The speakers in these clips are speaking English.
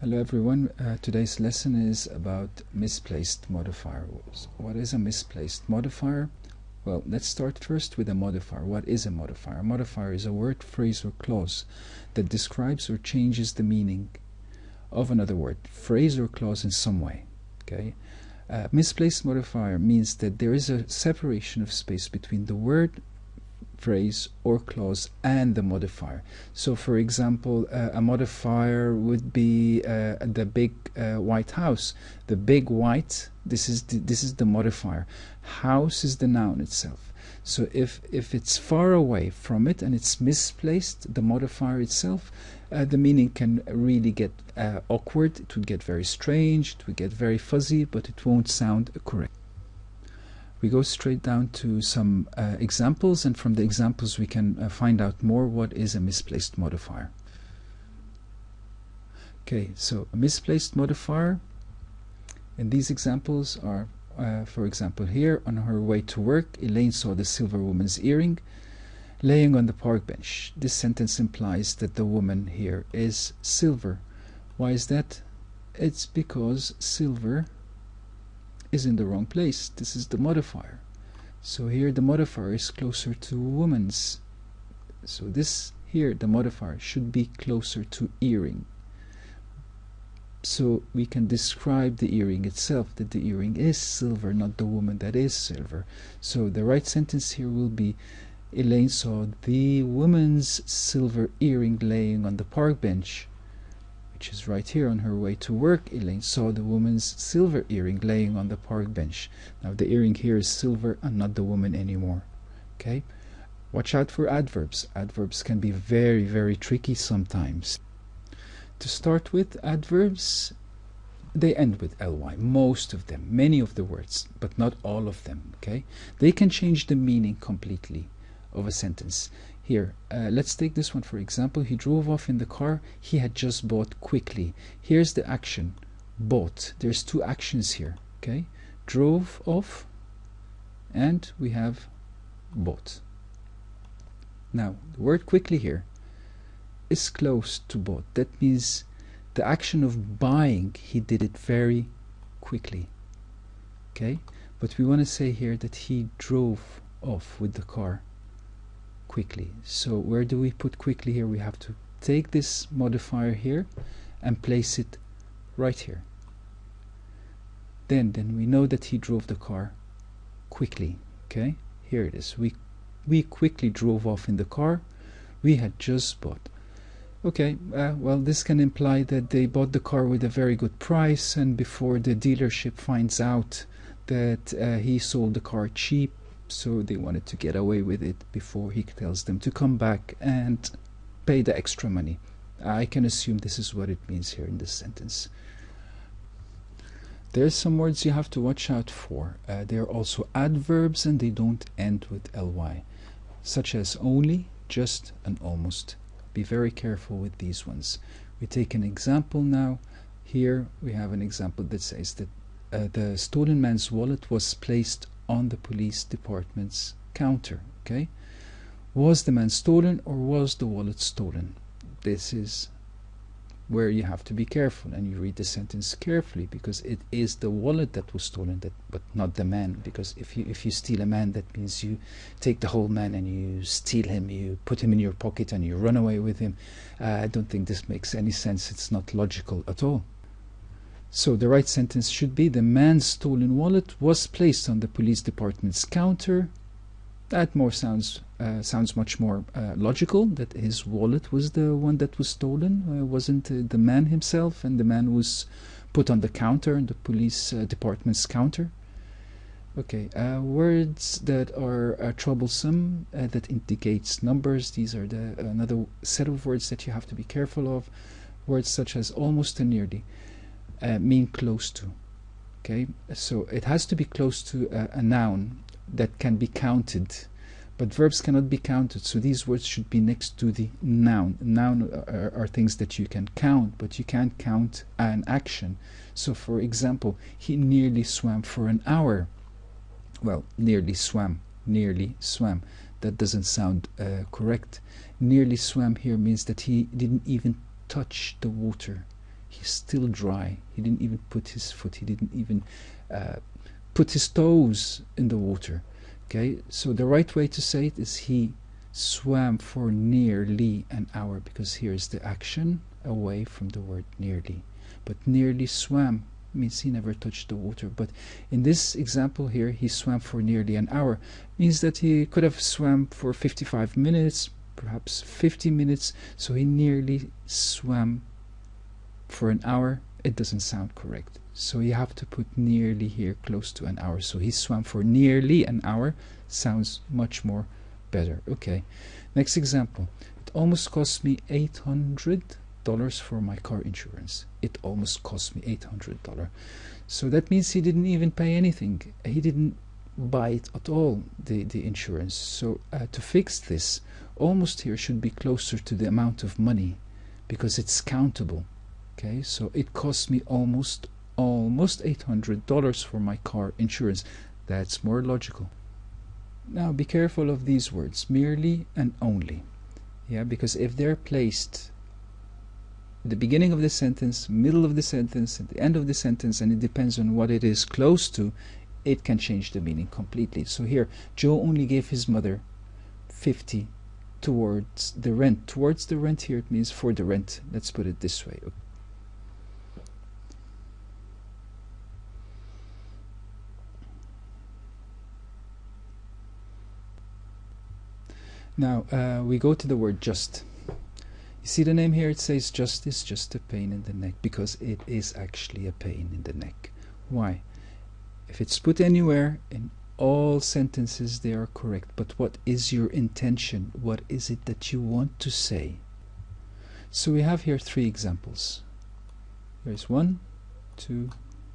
Hello everyone, today's lesson is about misplaced modifiers. What is a misplaced modifier? Well, let's start first with a modifier. What is a modifier? A modifier is a word, phrase or clause that describes or changes the meaning of another word, phrase or clause in some way. Okay? Misplaced modifier means that there is a separation of space between the word, phrase or clause and the modifier. So for example, a modifier would be the big white house. The big white, this is the modifier. House is the noun itself. So if it's far away from it and it's misplaced, the modifier itself, the meaning can really get awkward. It would get very strange, it would get very fuzzy, but it won't sound correct. We go straight down to some examples, and from the examples we can find out more what is a misplaced modifier. Okay, so a misplaced modifier in these examples are, for example, here, on her way to work, Elaine saw the silver woman's earring laying on the park bench. This sentence implies that the woman here is silver. Why is that? It's because silver is in the wrong place. This is the modifier. So here the modifier is closer to woman's. So this here, the modifier, should be closer to earring. So we can describe the earring itself, that the earring is silver, not the woman that is silver. So the right sentence here will be, Elaine saw the woman's silver earring laying on the park bench, which is right here. On her way to work, Elaine saw the woman's silver earring laying on the park bench. Now the earring here is silver and not the woman anymore. Okay? Watch out for adverbs. Adverbs can be very, very tricky sometimes. To start with, adverbs, they end with ly. Most of them, many of the words, but not all of them. Okay? They can change the meaning completely of a sentence. Here, let's take this one for example. He drove off in the car he had just bought quickly. Here's the action, bought. There's two actions here, okay? Drove off and we have bought. Now, the word quickly here is close to bought. That means the action of buying, he did it very quickly, okay? But we want to say here that he drove off with the car quickly. So where do we put quickly here? We have to take this modifier here and place it right here. Then we know that he drove the car quickly. Okay, here it is. We quickly drove off in the car we had just bought. Okay, well, this can imply that they bought the car with a very good price, and before the dealership finds out that he sold the car cheap, so they wanted to get away with it before he tells them to come back and pay the extra money. I can assume this is what it means here in this sentence. There's some words you have to watch out for. They're also adverbs and they don't end with ly, such as only, just, and almost. Be very careful with these ones. We take an example now. Here we have an example that says that the stolen man's wallet was placed on the police department's counter. Okay, was the man stolen or was the wallet stolen? This is where you have to be careful, and you read the sentence carefully, because it is the wallet that was stolen, but not the man. Because if you steal a man, that means you take the whole man and you steal him, you put him in your pocket and you run away with him. I don't think this makes any sense. It's not logical at all. So the right sentence should be, the man's stolen wallet was placed on the police department's counter. That more sounds much more logical, that his wallet was the one that was stolen, wasn't the man himself, and the man was put on the counter, on the police department's counter. Okay, words that are troublesome, that indicates numbers. These are another set of words that you have to be careful of. Words such as almost and nearly mean close to. Okay, so it has to be close to a noun that can be counted, but verbs cannot be counted, so these words should be next to the noun. Noun are things that you can count, but you can't count an action. So for example, he nearly swam for an hour. Well, nearly swam, that doesn't sound correct. Nearly swam here means that he didn't even touch the water. he's still dry. He didn't even put his foot, he didn't even put his toes in the water. Okay, so the right way to say it is he swam for nearly an hour, because here's the action away from the word nearly. But nearly swam means he never touched the water. But in this example here, he swam for nearly an hour. Means that he could have swam for 55 minutes, perhaps 50 minutes. So he nearly swam for an hour. It doesn't sound correct. So you have to put nearly here close to an hour. So he swam for nearly an hour. Sounds much more better. Okay, next example. It almost cost me $800 for my car insurance. It almost cost me $800. So that means he didn't even pay anything. He didn't buy it at all, the insurance. So to fix this, almost here should be closer to the amount of money, because it's countable. Okay, so it cost me almost $800 for my car insurance. That's more logical. Now be careful of these words, merely and only. Yeah, because if they're placed at the beginning of the sentence, middle of the sentence, at the end of the sentence, and it depends on what it is close to, it can change the meaning completely. So here, Joe only gave his mother $50 towards the rent. Towards the rent here, it means for the rent. Let's put it this way. Now we go to the word just. You see the name here, it says just is just a pain in the neck, because it is actually a pain in the neck. Why? If it's put anywhere in all sentences, they are correct. But what is your intention? What is it that you want to say? So we have here 3 examples. There's 1, 2,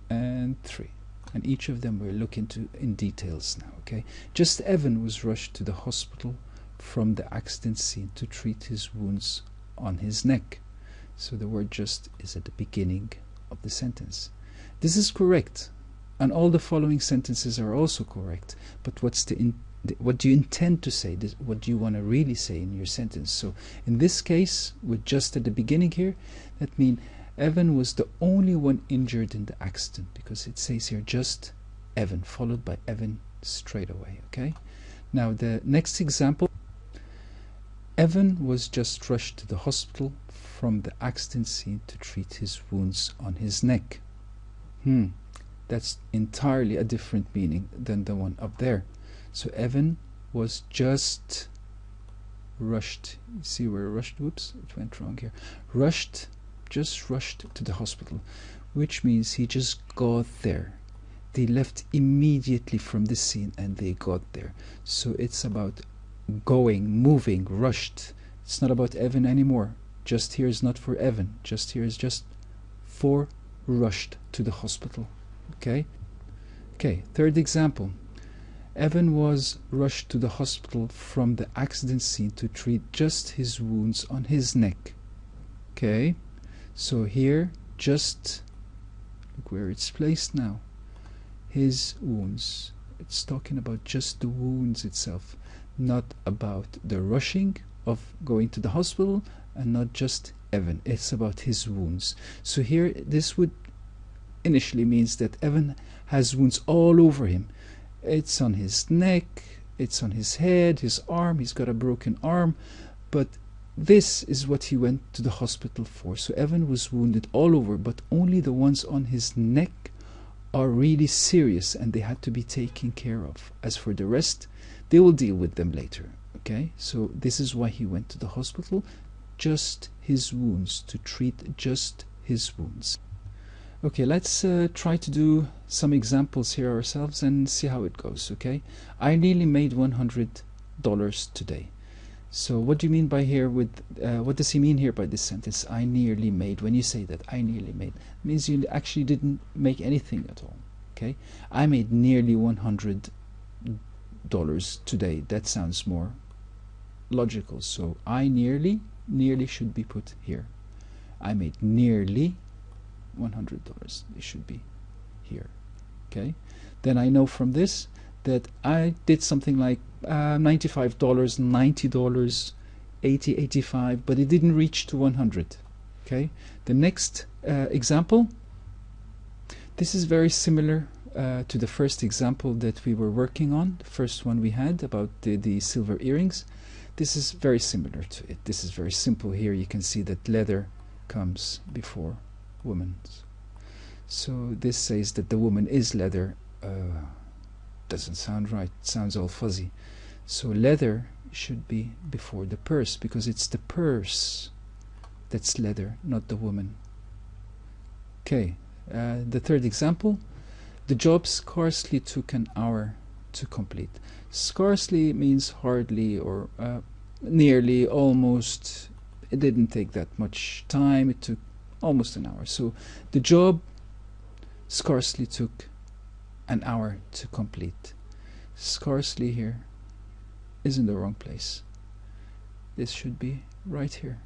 and 3. And each of them we'll look into in details now. Okay. Just Evan was rushed to the hospital from the accident scene to treat his wounds on his neck. So the word just is at the beginning of the sentence. This is correct, and all the following sentences are also correct. But what do you intend to say? What do you want to really say in your sentence? So in this case, with just at the beginning here, that means Evan was the only one injured in the accident, because it says here just Evan, followed by Evan straight away. Okay. Now the next example. Evan was just rushed to the hospital from the accident scene to treat his wounds on his neck. That's entirely a different meaning than the one up there. So Evan was just rushed. You see where rushed? Whoops, it went wrong here. Just rushed to the hospital, which means he just got there. They left immediately from the scene and they got there. So it's about going, moving, rushed. It's not about Evan anymore. Just here is not for Evan. Just here is just for rushed to the hospital. Okay. Third example. Evan was rushed to the hospital from the accident scene to treat just his wounds on his neck. Okay. So here, just look where it's placed now. His wounds. It's talking about just the wounds itself, not about the rushing of going to the hospital, and not just Evan. It's about his wounds. So here this would initially means that Evan has wounds all over him. It's on his neck, it's on his head, his arm. He's got a broken arm, but this is what he went to the hospital for. So Evan was wounded all over, but only the ones on his neck are really serious and they had to be taken care of. As for the rest, they will deal with them later. Okay, so this is why he went to the hospital, just his wounds, to treat just his wounds. Okay, let's try to do some examples here ourselves and see how it goes. Okay, I nearly made $100 today. So what do you mean by here with what does he mean here by this sentence? I nearly made. When you say that I nearly made, it means you actually didn't make anything at all. Okay, I made nearly $100 today. That sounds more logical. So I nearly should be put here. I made nearly $100. It should be here. Okay, then I know from this that I did something like $95, $90, $80, $85, but it didn't reach to 100. Okay, the next example, this is very similar to the first example that we were working on, the first one we had about the silver earrings. This is very similar to it. This is very simple. Here you can see that leather comes before woman. So this says that the woman is leather. Doesn't sound right. It sounds all fuzzy. So leather should be before the purse, because it's the purse that's leather, not the woman. Okay, the third example, the job scarcely took an hour to complete. Scarcely means hardly, or nearly, almost. It didn't take that much time. It took almost an hour. So the job scarcely took an hour to complete. Scarcely here is in the wrong place. This should be right here.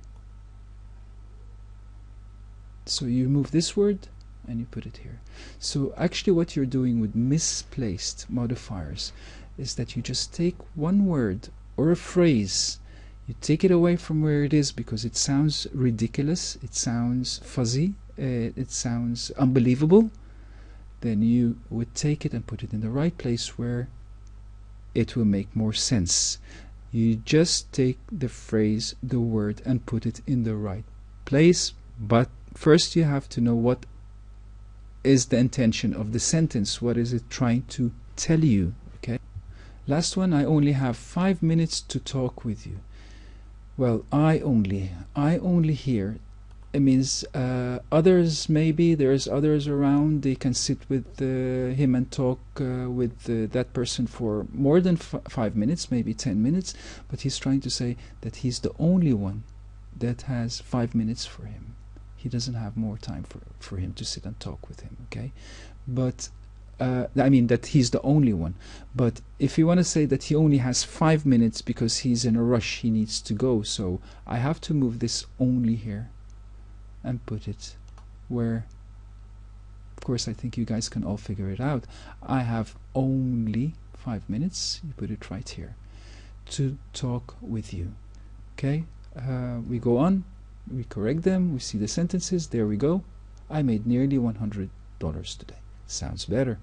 So you move this word and you put it here. So actually what you're doing with misplaced modifiers is that you just take one word or a phrase, you take it away from where it is because it sounds ridiculous, it sounds fuzzy, it sounds unbelievable. Then you would take it and put it in the right place where it will make more sense. You just take the phrase, the word, and put it in the right place, but first you have to know what is the intention of the sentence. What is it trying to tell you? Okay. Last one, I only have 5 minutes to talk with you. Well, I only here, it means others, maybe there's others around, they can sit with him and talk with that person for more than 5 minutes, maybe 10 minutes, but he's trying to say that he's the only one that has 5 minutes for him. He doesn't have more time for him to sit and talk with him, okay? But I mean that he's the only one. But if you want to say that he only has 5 minutes because he's in a rush, he needs to go, so I have to move this only here and put it where, of course I think you guys can all figure it out. I have only 5 minutes, you put it right here, to talk with you. Okay, we go on, we correct them, we see the sentences, there we go. I made nearly $100 today. Sounds better.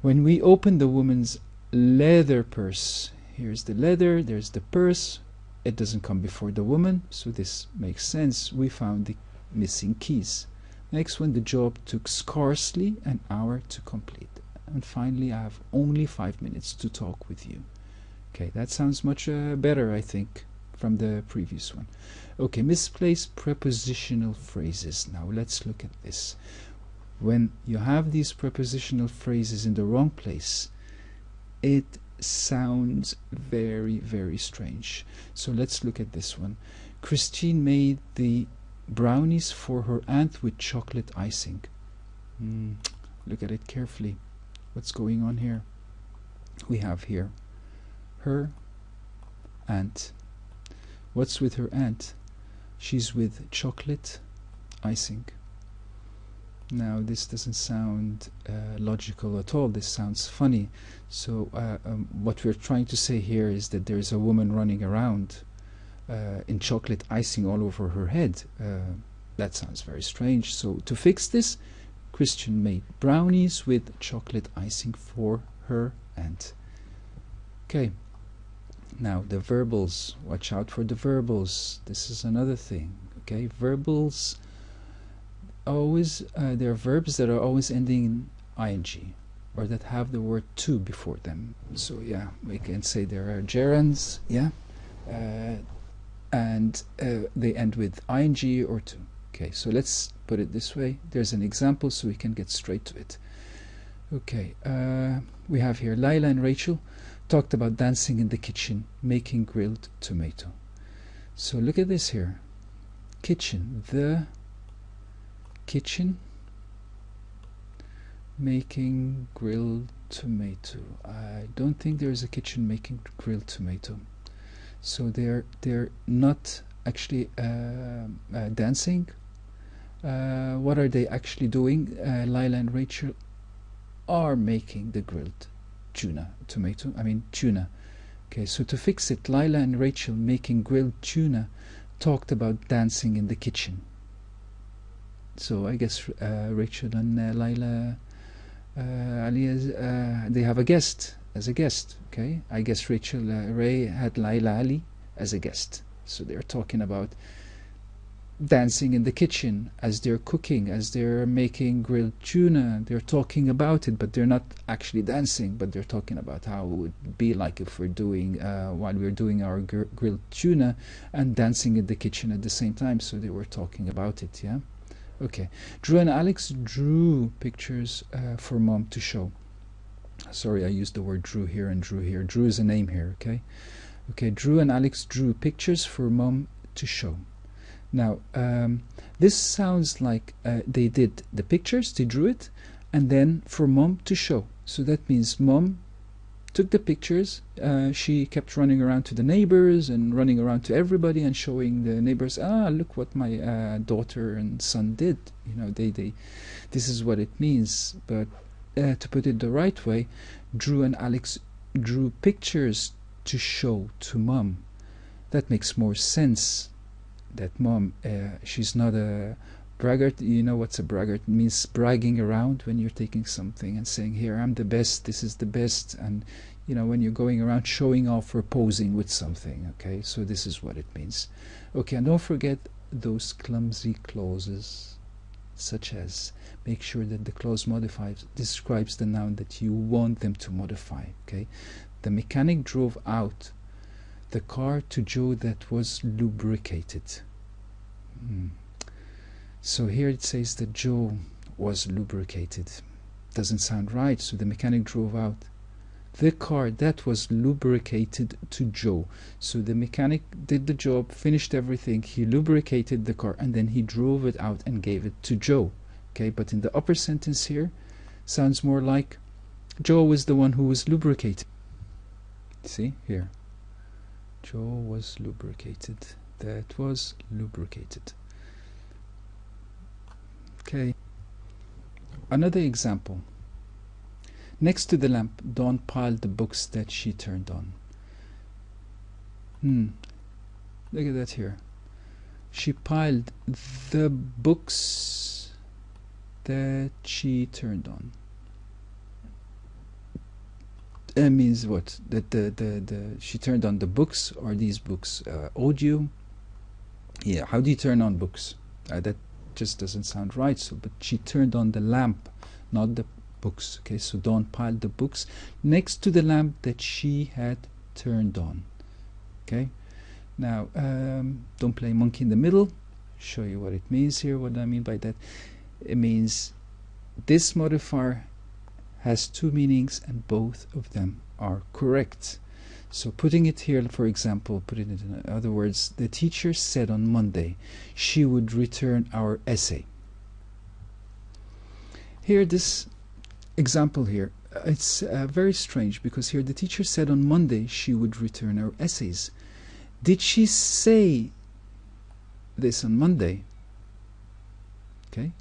When we open the woman's leather purse, here's the leather, there's the purse, it doesn't come before the woman, so this makes sense. We found the missing keys. Next one, the job took scarcely an hour to complete. And finally, I have only 5 minutes to talk with you. Okay, that sounds much better, I think, from the previous one. Okay, misplaced prepositional phrases. Now let's look at this. When you have these prepositional phrases in the wrong place, it sounds very, very strange. So let's look at this one. Christine made the brownies for her aunt with chocolate icing. Look at it carefully. What's going on here? We have here her aunt. What's with her aunt? She's with chocolate icing. Now this doesn't sound logical at all. This sounds funny. So what we're trying to say here is that there's a woman running around in chocolate icing all over her head. That sounds very strange. So to fix this, Christian made brownies with chocolate icing for her aunt. Okay, now the verbals. Watch out for the verbals. This is another thing. Okay, verbals always, there are verbs that are always ending in ing, or that have the word to before them. So yeah, we can say there are gerunds, yeah, and they end with ing or to. Okay, so let's put it this way. There's an example so we can get straight to it. Okay, we have here Lila and Rachel talked about dancing in the kitchen, making grilled tomato. So look at this here. Kitchen, the kitchen, making grilled tomato. I don't think there's a kitchen making grilled tomato. So they're not actually dancing. What are they actually doing? Lila and Rachel are making the grilled tuna. Okay, so to fix it, Lila and Rachel making grilled tuna talked about dancing in the kitchen. So I guess Rachel and Laila Ali, they have a guest as a guest. Okay, I guess Rachel Ray had Laila Ali as a guest. So they're talking about dancing in the kitchen as they're cooking, as they're making grilled tuna. They're talking about it, but they're not actually dancing, but they're talking about how it would be like if we're doing while we're doing our grilled tuna and dancing in the kitchen at the same time. So they were talking about it. Yeah. Okay. Drew and Alex drew pictures for mom to show. Sorry, I used the word Drew here and Drew here. Drew is a name here. Okay. Okay. Drew and Alex drew pictures for mom to show. Now, this sounds like they did the pictures, they drew it, and then for mom to show. So that means mom took the pictures, she kept running around to the neighbors and running around to everybody and showing the neighbors, look what my daughter and son did. You know, this is what it means. But to put it the right way, Drew and Alex drew pictures to show to mom. That makes more sense. That mom, she's not a braggart. You know what's a braggart? It means bragging around when you're taking something and saying, here, I'm the best, this is the best. And, you know, when you're going around showing off or posing with something, okay? So this is what it means. Okay, and don't forget those clumsy clauses, such as make sure that the clause modifier describes the noun that you want them to modify, okay? The mechanic drove out the car to Joe that was lubricated. So here it says that Joe was lubricated. Doesn't sound right. So the mechanic drove out the car that was lubricated to Joe. So the mechanic did the job, finished everything, he lubricated the car, and then he drove it out and gave it to Joe. Okay, but in the upper sentence here, sounds more like Joe was the one who was lubricated. See here. Joe was lubricated. That was lubricated. Okay. Another example. Next to the lamp, Dawn piled the books that she turned on. Look at that here. She piled the books that she turned on. That means what? That she turned on the books. Are these books audio? Yeah. How do you turn on books? That just doesn't sound right. So, but she turned on the lamp, not the books. Okay. So Dawn piled the books next to the lamp that she had turned on. Okay. Now, don't play monkey in the middle. Show you what it means here. What I mean by that? It means this modifier has two meanings and both of them are correct. So putting it here, for example, putting it in other words, the teacher said on Monday she would return our essay. Here, this example here, it's very strange because here the teacher said on Monday she would return our essays. Did she say this on Monday? Okay.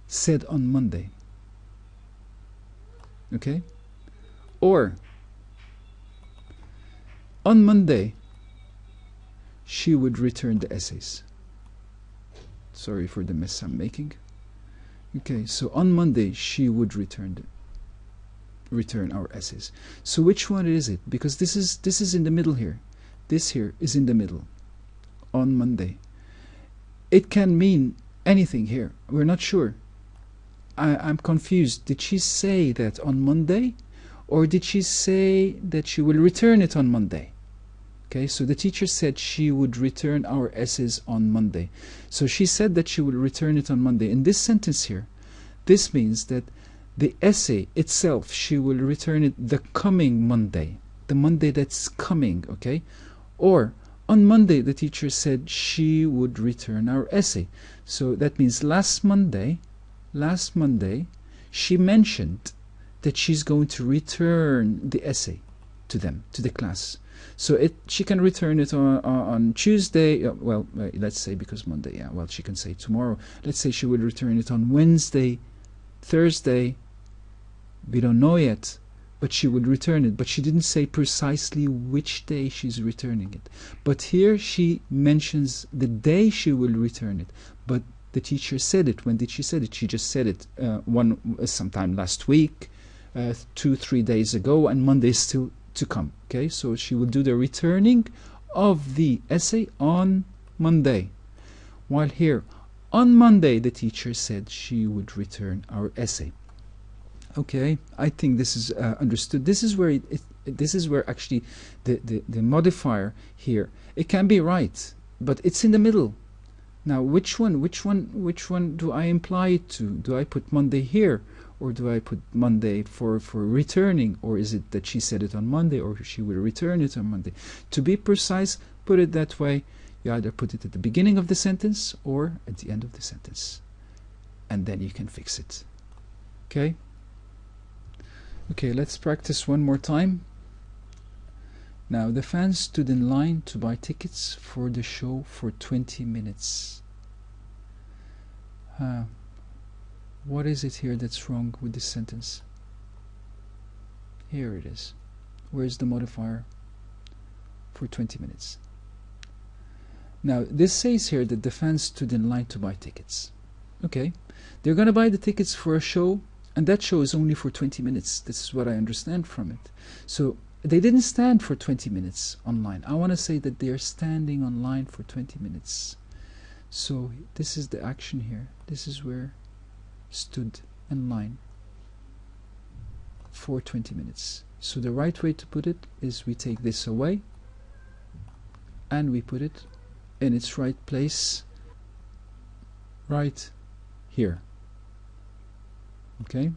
Said on Monday. Okay, or on Monday she would return the essays. Sorry for the mess I'm making. Okay, so on Monday she would return our essays. So which one is it? Because this is in the middle here. This here is in the middle. On Monday. It can mean anything here. We're not sure. I'm confused. Did she say that on Monday, or did she say that she will return it on Monday? Okay, so the teacher said she would return our essays on Monday. So she said that she will return it on Monday. In this sentence here, this means that the essay itself, she will return it the coming Monday, the Monday that's coming, okay? Or on Monday, the teacher said she would return our essay. So that means last Monday, she mentioned that she's going to return the essay to them, to the class. So she can return it on Tuesday. Well, let's say because Monday, yeah, well, she can say tomorrow. Let's say she would return it on Wednesday, Thursday. We don't know yet, but she would return it. But she didn't say precisely which day she's returning it. But here she mentions the day she will return it. But the teacher said it. When did she said it? She just said it sometime last week, 2-3 days ago, and Monday is still to come. Okay, so she will do the returning of the essay on Monday, while here on Monday the teacher said she would return our essay. Okay, I think this is understood. This is where this is where actually the modifier here, it can be right, but it's in the middle. Now which one do I imply it to? Do I put Monday here, or do I put Monday for returning, or is it that she said it on Monday, or she will return it on Monday? To be precise, put it that way. You either put it at the beginning of the sentence or at the end of the sentence, and then you can fix it. Okay? Okay, let's practice one more time. Now, the fans stood in line to buy tickets for the show for 20 minutes. What is it here that's wrong with this sentence? Here it is. Where's the modifier for 20 minutes? Now, this says here that the fans stood in line to buy tickets. Okay, they're going to buy the tickets for a show, and that show is only for 20 minutes. This is what I understand from it. So they didn't stand for 20 minutes online. I want to say that they are standing online for 20 minutes. So this is the action here. This is where stood in line for 20 minutes. So the right way to put it is we take this away and we put it in its right place right here. Okay,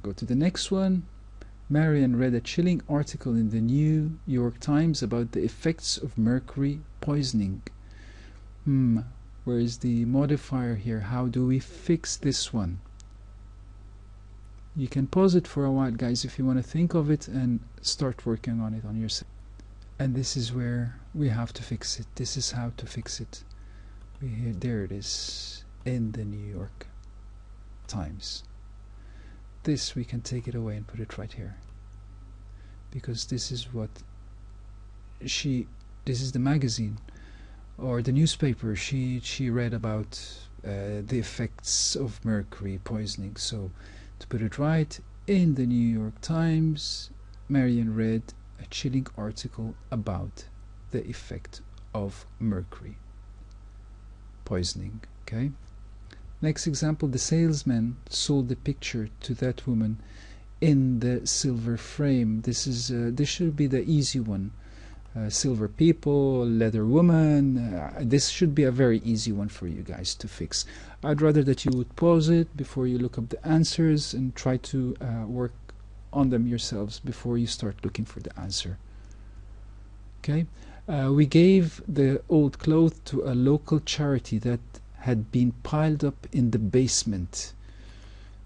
go to the next one. Marian read a chilling article in the New York Times about the effects of mercury poisoning. Where is the modifier here? How do we fix this one? You can pause it for a while, guys, if you want to think of it and start working on it on yourself. And this is where we have to fix it. This is how to fix it. There it is in the New York Times. This we can take it away and put it right here, because this is what this is the magazine or the newspaper she read about the effects of mercury poisoning. So to put it right, in the New York Times, Marian read a chilling article about the effect of mercury poisoning. Okay. Next example, the salesman sold the picture to that woman in the silver frame. This should be the easy one. Silver people, leather woman. This should be a very easy one for you guys to fix. I'd rather that you would pause it before you look up the answers and try to work on them yourselves before you start looking for the answer. Okay. We gave the old clothes to a local charity that had been piled up in the basement.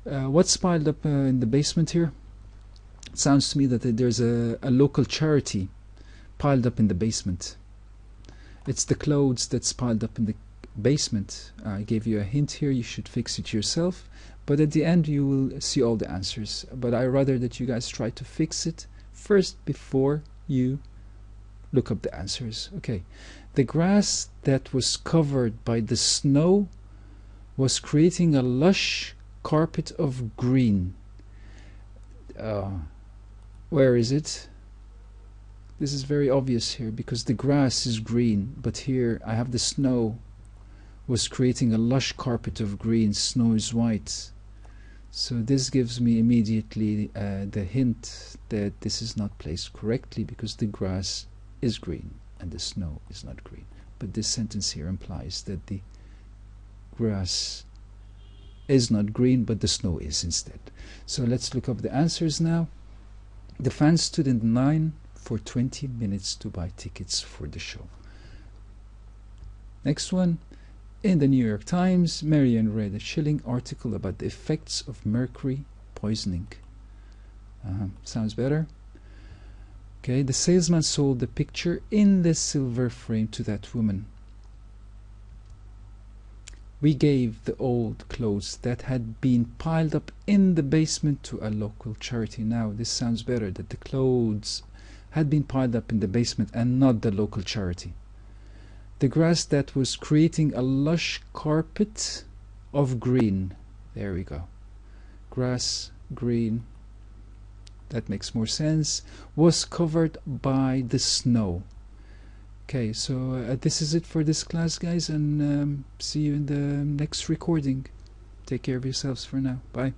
What's piled up in the basement here? It sounds to me that there's a local charity piled up in the basement. It's the clothes that's piled up in the basement. I gave you a hint here. You should fix it yourself, but at the end you will see all the answers. But I rather that you guys try to fix it first before you look up the answers. Okay. The grass that was covered by the snow was creating a lush carpet of green. Where is it? This is very obvious here because the grass is green, but here I have the snow was creating a lush carpet of green. Snow is white. So this gives me immediately the hint that this is not placed correctly because the grass is green and the snow is not green. But this sentence here implies that the grass is not green, but the snow is instead. So let's look up the answers now. The fans stood in line for 20 minutes to buy tickets for the show. Next one. In the New York Times, Marian read a chilling article about the effects of mercury poisoning. Sounds better. Okay, the salesman sold the picture in the silver frame to that woman. We gave the old clothes that had been piled up in the basement to a local charity. Now, this sounds better, that the clothes had been piled up in the basement and not the local charity. The grass that was creating a lush carpet of green. There we go. Grass, green. That makes more sense. Was covered by the snow. Okay, so this is it for this class, guys, and see you in the next recording. Take care of yourselves for now. Bye.